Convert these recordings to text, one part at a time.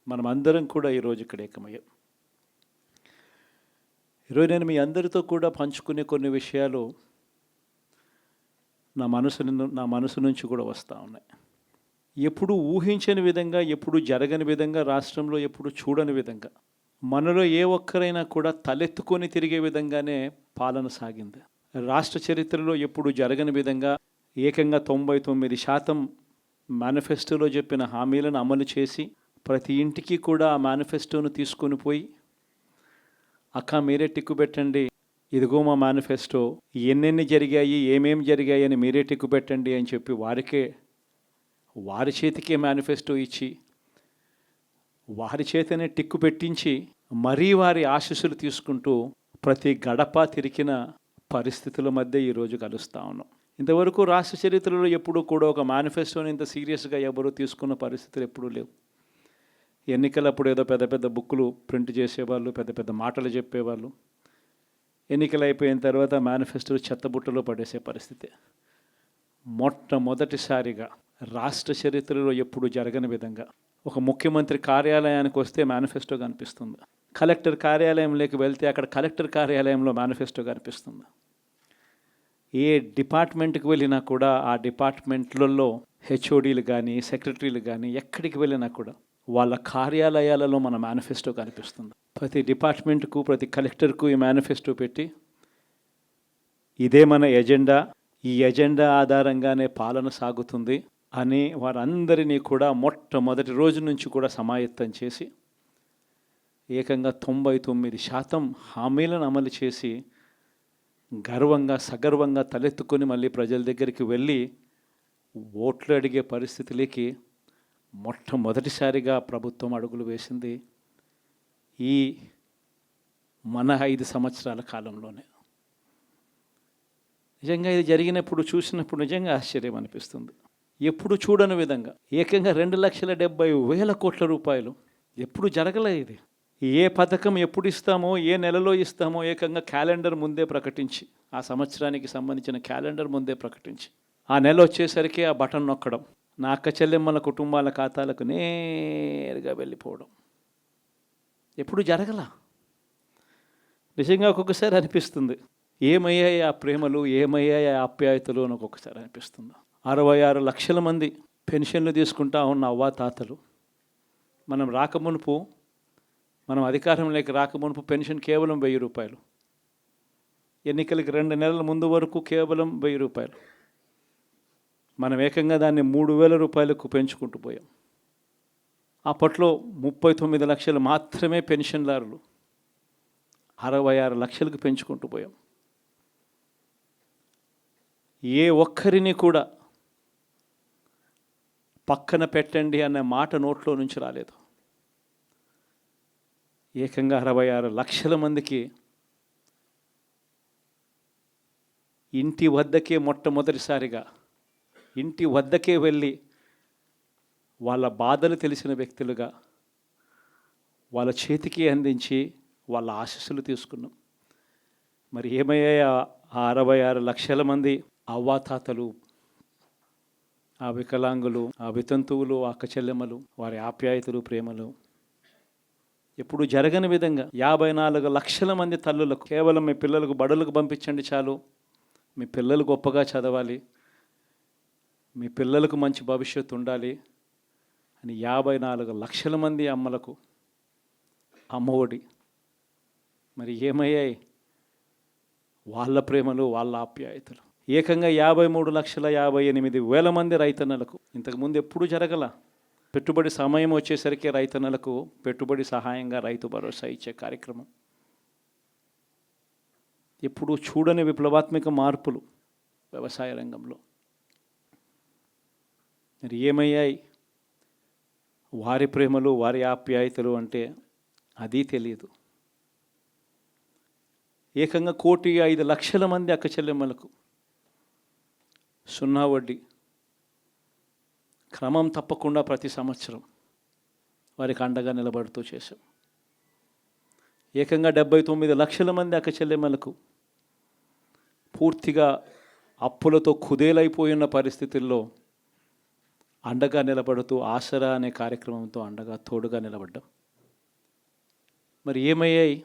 మనం అందరం కూడా ఈరోజు ఇక్కడ ఏకమయ్యాం. ఈరోజు నేను మీ అందరితో కూడా పంచుకునే కొన్ని విషయాలు నా మనసు నుంచి కూడా వస్తూ ఉన్నాయి. ఎప్పుడు ఊహించని విధంగా, ఎప్పుడు జరగని విధంగా, రాష్ట్రంలో ఎప్పుడు చూడని విధంగా, మనలో ఏ ఒక్కరైనా కూడా తలెత్తుకొని తిరిగే విధంగానే పాలన సాగింది. రాష్ట్ర చరిత్రలో ఎప్పుడు జరగని విధంగా ఏకంగా 99% మేనిఫెస్టోలో చెప్పిన హామీలను అమలు చేసి ప్రతి ఇంటికి కూడా ఆ మేనిఫెస్టోను తీసుకొని పోయి, అక్క మీరే టిక్కు పెట్టండి, ఇదిగో మా మేనిఫెస్టో, ఎన్నెన్ని జరిగాయి, ఏమేమి జరిగాయి అని మీరే టిక్కు పెట్టండి అని చెప్పి వారి చేతికే మేనిఫెస్టో ఇచ్చి, వారి చేతనే టిక్కు పెట్టించి, మరీ వారి ఆశీస్సులు తీసుకుంటూ ప్రతి గడప తిరిగిన పరిస్థితుల మధ్య ఈరోజు కలుస్తూ ఉన్నాం. ఇంతవరకు రాష్ట్ర చరిత్రలో ఎప్పుడూ కూడా ఒక మేనిఫెస్టోని ఇంత సీరియస్గా ఎవరు తీసుకున్న పరిస్థితులు ఎప్పుడూ లేవు. ఎన్నికలప్పుడు ఏదో పెద్ద పెద్ద బుక్కులు ప్రింట్ చేసేవాళ్ళు, పెద్ద పెద్ద మాటలు చెప్పేవాళ్ళు. ఎన్నికలు అయిపోయిన తర్వాత మేనిఫెస్టో చెత్తబుట్టలో పడేసే పరిస్థితి. మొట్టమొదటిసారిగా రాష్ట్ర చరిత్రలో ఎప్పుడు జరగని విధంగా ఒక ముఖ్యమంత్రి కార్యాలయానికి వస్తే మేనిఫెస్టో కనిపిస్తుంది. కలెక్టర్ కార్యాలయంలోకి వెళ్తే అక్కడ కలెక్టర్ కార్యాలయంలో మేనిఫెస్టో కనిపిస్తుంది. ఏ డిపార్ట్మెంట్కి వెళ్ళినా కూడా ఆ డిపార్ట్మెంట్లలో హెచ్ఓడీలు కానీ, సెక్రటరీలు కానీ ఎక్కడికి వెళ్ళినా కూడా వాళ్ళ కార్యాలయాలలో మన మేనిఫెస్టో కనిపిస్తుంది. ప్రతి డిపార్ట్మెంట్కు, ప్రతి కలెక్టర్కు ఈ మేనిఫెస్టో పెట్టి, ఇదే మన ఎజెండా, ఈ ఎజెండా ఆధారంగానే పాలన సాగుతుంది అని వారందరినీ కూడా మొట్టమొదటి రోజు నుంచి కూడా సమాయత్తం చేసి ఏకంగా 99% హామీలను అమలు చేసి గర్వంగా, సగర్వంగా తలెత్తుకొని మళ్ళీ ప్రజల దగ్గరికి వెళ్ళి ఓట్లు అడిగే పరిస్థితులకి మొట్టమొదటిసారిగా ప్రభుత్వం అడుగులు వేసింది ఈ మన 5 సంవత్సరాల కాలంలోనే. నిజంగా ఇది జరిగినప్పుడు, చూసినప్పుడు నిజంగా ఆశ్చర్యం అనిపిస్తుంది. ఎప్పుడు చూడని విధంగా ఏకంగా 2,70,000 కోట్ల రూపాయలు. ఎప్పుడు జరగలేదు ఇది. ఏ పథకం ఎప్పుడు ఇస్తామో, ఏ నెలలో ఇస్తామో ఏకంగా క్యాలెండర్ ముందే ప్రకటించి, ఆ సంవత్సరానికి సంబంధించిన క్యాలెండర్ ముందే ప్రకటించి, ఆ నెల వచ్చేసరికి ఆ బటన్ నొక్కడం, నా అక్క చెల్లెమ్మల కుటుంబాల ఖాతాలకు నేరుగా వెళ్ళిపోవడం. ఎప్పుడు జరగల. నిజంగా ఒక్కొక్కసారి అనిపిస్తుంది, ఏమయ్యాయి ఆ ప్రేమలు, ఏమయ్యాయి ఆ ఆప్యాయతలు అని ఒక్కొక్కసారి అనిపిస్తుంది. 66 లక్షల మంది పెన్షన్లు తీసుకుంటా ఉన్న అవ్వాతాతలు. మనం అధికారంలోకి రాకమునుపు పెన్షన్ కేవలం 1000 రూపాయలు. ఎన్నికలకి 2 నెలల ముందు వరకు కేవలం 1000 రూపాయలు. మనం ఏకంగా దాన్ని 3,000 రూపాయలకు పెంచుకుంటూ పోయాం. అప్పట్లో 39 లక్షలు మాత్రమే పెన్షన్దారులు, 66 లక్షలకు పెంచుకుంటూ పోయాం. ఏ ఒక్కరిని కూడా పక్కన పెట్టండి అనే మాట నోట్లో నుంచి రాలేదు. ఏకంగా 66 లక్షల మందికి ఇంటి వద్దకే మొట్టమొదటిసారిగా ఇంటి వద్దకే వెళ్ళి వాళ్ళ బాధలు తెలిసిన వ్యక్తులుగా వాళ్ళ చేతికి అందించి వాళ్ళ ఆశీస్సులు తీసుకున్నాం. మరి ఏమయ్యాయి ఆ 66 లక్షల మంది అవ్వాతాతలు, ఆ వికలాంగులు, ఆ వితంతువులు, అక్క చెల్లెమ్మలు, వారి ఆప్యాయతలు, ప్రేమలు? ఎప్పుడు జరగని విధంగా 54 లక్షల మంది తల్లులకు కేవలం మీ పిల్లలకు బడులకు పంపించండి చాలు, మీ పిల్లలు గొప్పగా చదవాలి, మీ పిల్లలకు మంచి భవిష్యత్తు ఉండాలి అని 54 లక్షల మంది అమ్మలకు అమ్మఒడి. మరి ఏమయ్యాయి వాళ్ళ ప్రేమలు, వాళ్ళ ఆప్యాయతలు? ఏకంగా 53,58,000 మంది రైతన్నలకు. ఇంతకుముందు ఎప్పుడు జరగల. పెట్టుబడి సమయం వచ్చేసరికి రైతన్నలకు పెట్టుబడి సహాయంగా రైతు భరోసా ఇచ్చే కార్యక్రమం. ఎప్పుడు చూడని విప్లవాత్మక మార్పులు వ్యవసాయ రంగంలో. మరి ఏమయ్యాయి వారి ప్రేమలు, వారి ఆప్యాయతలు అంటే అది తెలియదు. ఏకంగా 1,05,00,000 మంది అక్క చెల్లెమ్మలకు 0 వడ్డీ క్రమం తప్పకుండా ప్రతి సంవత్సరం వారికి అండగా నిలబడుతూ చేశాం. ఏకంగా 79 లక్షల మంది అక్క చెల్లెమ్మలకు పూర్తిగా అప్పులతో కుదేలైపోయిన పరిస్థితుల్లో అండగా నిలబడుతూ ఆసరా అనే కార్యక్రమంతో అండగా తోడుగా నిలబడ్డాం. మరి ఏమయ్యాయి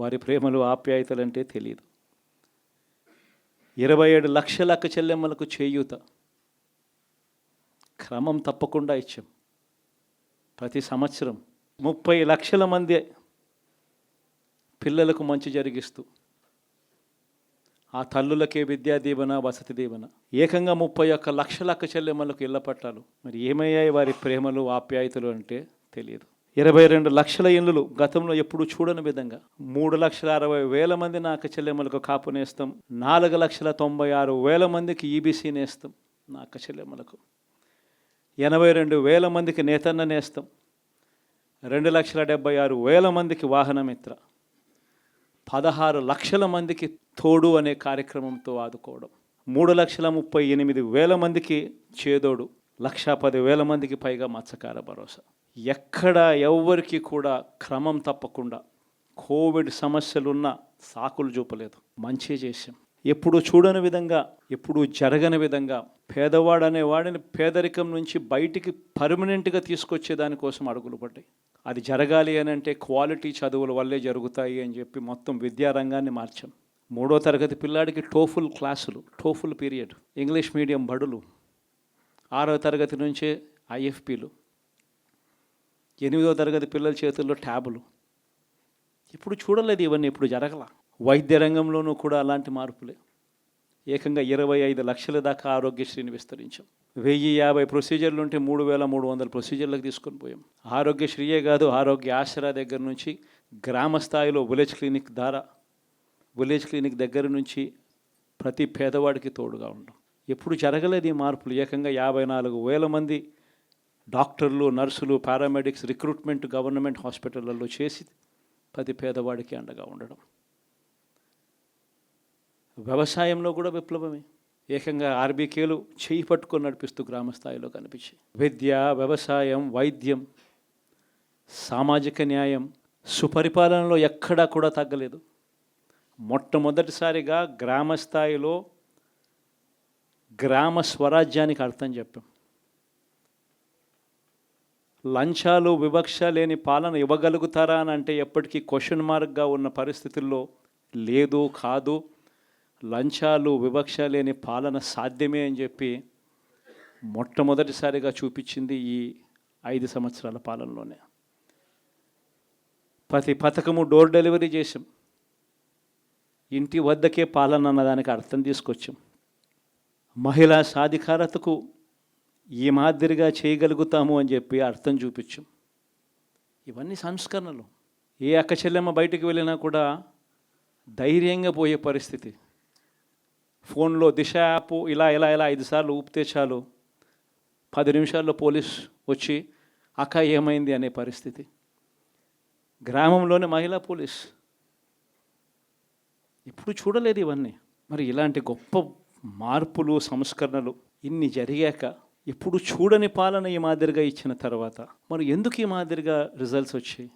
వారి ప్రేమలు ఆప్యాయతలంటే తెలియదు. 27 లక్షల అక్క చెల్లెమ్మలకు చేయూత క్రమం తప్పకుండా ఇచ్చాం. ప్రతి సంవత్సరం 30 లక్షల మంది పిల్లలకు మంచి జరిగిస్తూ ఆ తల్లులకే విద్యా దీవెన, వసతి దీవెన, ఏకంగా 31 లక్షల అక్క చెల్లెమ్మలకు ఇళ్ల పట్టాలు. మరి ఏమయ్యాయి వారి ప్రేమలు ఆప్యాయతలు అంటే తెలియదు. 22 లక్షల ఇళ్ళు గతంలో ఎప్పుడు చూడని విధంగా 3,60,000 మంది నా అక్క చెల్లెమ్మలకు కాపు నేస్తాం. 4,96,000 మందికి ఈబీసీ నేస్తాం. నా అక్క చెల్లెమ్మలకు 82,000 మందికి నేతన్న నేస్తాం. 2,76,000 మందికి వాహనమిత్ర, 16 లక్షల మందికి తోడు అనే కార్యక్రమంతో ఆదుకోవడం, 3,38,000 మందికి చేదోడు, 1,10,000 మందికి పైగా మత్స్యకార భరోసా. ఎక్కడ ఎవ్వరికి కూడా క్రమం తప్పకుండా కోవిడ్ సమస్యలున్న సాకులు చూపలేదు. మంచి చేశాం. ఎప్పుడు చూడని విధంగా, ఎప్పుడు జరగని విధంగా పేదవాడు వాడిని పేదరికం నుంచి బయటికి పర్మనెంట్గా తీసుకొచ్చే దానికోసం అడుగులు పడ్డాయి. అది జరగాలి అని అంటే క్వాలిటీ చదువుల వల్లే జరుగుతాయి అని చెప్పి మొత్తం విద్యారంగాన్ని మార్చాం. 3వ తరగతి పిల్లాడికి టోఫుల్ క్లాసులు, టోఫుల్ పీరియడ్, ఇంగ్లీష్ మీడియం బడులు, 6వ తరగతి నుంచే ఐఎఫ్పీలు, 8వ తరగతి పిల్లల చేతుల్లో ట్యాబులు. ఇప్పుడు చూడలేదు ఇవన్నీ, ఇప్పుడు జరగల. వైద్య రంగంలోనూ కూడా అలాంటి మార్పులే. ఏకంగా 25 లక్షల దాకా ఆరోగ్యశ్రీని విస్తరించాం. 1,050 ప్రొసీజర్లు ఉంటే 3,300 ప్రొసీజర్లకు తీసుకొని పోయాం. ఆరోగ్యశ్రీయే కాదు, ఆరోగ్య ఆసరా దగ్గర నుంచి గ్రామ స్థాయిలో విలేజ్ క్లినిక్ దగ్గర నుంచి ప్రతి పేదవాడికి తోడుగా ఉండడం. ఎప్పుడు జరగలేదు ఈ మార్పులు. ఏకంగా 54,000 మంది డాక్టర్లు, నర్సులు, పారామెడిక్స్ రిక్రూట్మెంట్ గవర్నమెంట్ హాస్పిటళ్లలో చేసి ప్రతి పేదవాడికి అండగా ఉండడం. వ్యవసాయంలో కూడా విప్లవమే. ఏకంగా ఆర్బీకేలు చేయి పట్టుకొని నడిపిస్తూ గ్రామ స్థాయిలో కనిపించాయి. విద్య, వ్యవసాయం, వైద్యం, సామాజిక న్యాయం, సుపరిపాలనలో ఎక్కడా కూడా తగ్గలేదు. మొట్టమొదటిసారిగా గ్రామ స్థాయిలో గ్రామ స్వరాజ్యానికి అర్థం చెప్పాం. లంచాలు, వివక్ష లేని పాలన ఇవ్వగలుగుతారా అని అంటే ఎప్పటికీ క్వశ్చన్ మార్క్గా ఉన్న పరిస్థితుల్లో లేదు, కాదు, లంచాలు, వివక్ష లేని పాలన సాధ్యమే అని చెప్పి మొట్టమొదటిసారిగా చూపించింది ఈ 5 సంవత్సరాల పాలనలోనే. ప్రతి పథకము డోర్ డెలివరీ చేసాం. ఇంటి వద్దకే పాలన అన్నదానికి అర్థం తీసుకొచ్చాం. మహిళా సాధికారతకు ఈ మాదిరిగా చేయగలుగుతాము అని చెప్పి అర్థం చూపించాం. ఇవన్నీ సంస్కరణలు. ఏ అక్క చెల్లెమ్మ బయటికి వెళ్ళినా కూడా ధైర్యంగా పోయే పరిస్థితి. ఫోన్లో దిశ యాప్ ఇలా 5 సార్లు ఊపితే చాలు 10 నిమిషాల్లో పోలీస్ వచ్చి అక్క ఏమైంది అనే పరిస్థితి. గ్రామంలోనే మహిళా పోలీస్. ఇప్పుడు చూడలేదు ఇవన్నీ. మరి ఇలాంటి గొప్ప మార్పులు, సంస్కరణలు ఇన్ని జరిగాక ఇప్పుడు చూడని పాలన ఈ మాదిరిగా ఇచ్చిన తర్వాత మరి ఎందుకు ఈ మాదిరిగా రిజల్ట్స్ వచ్చాయి?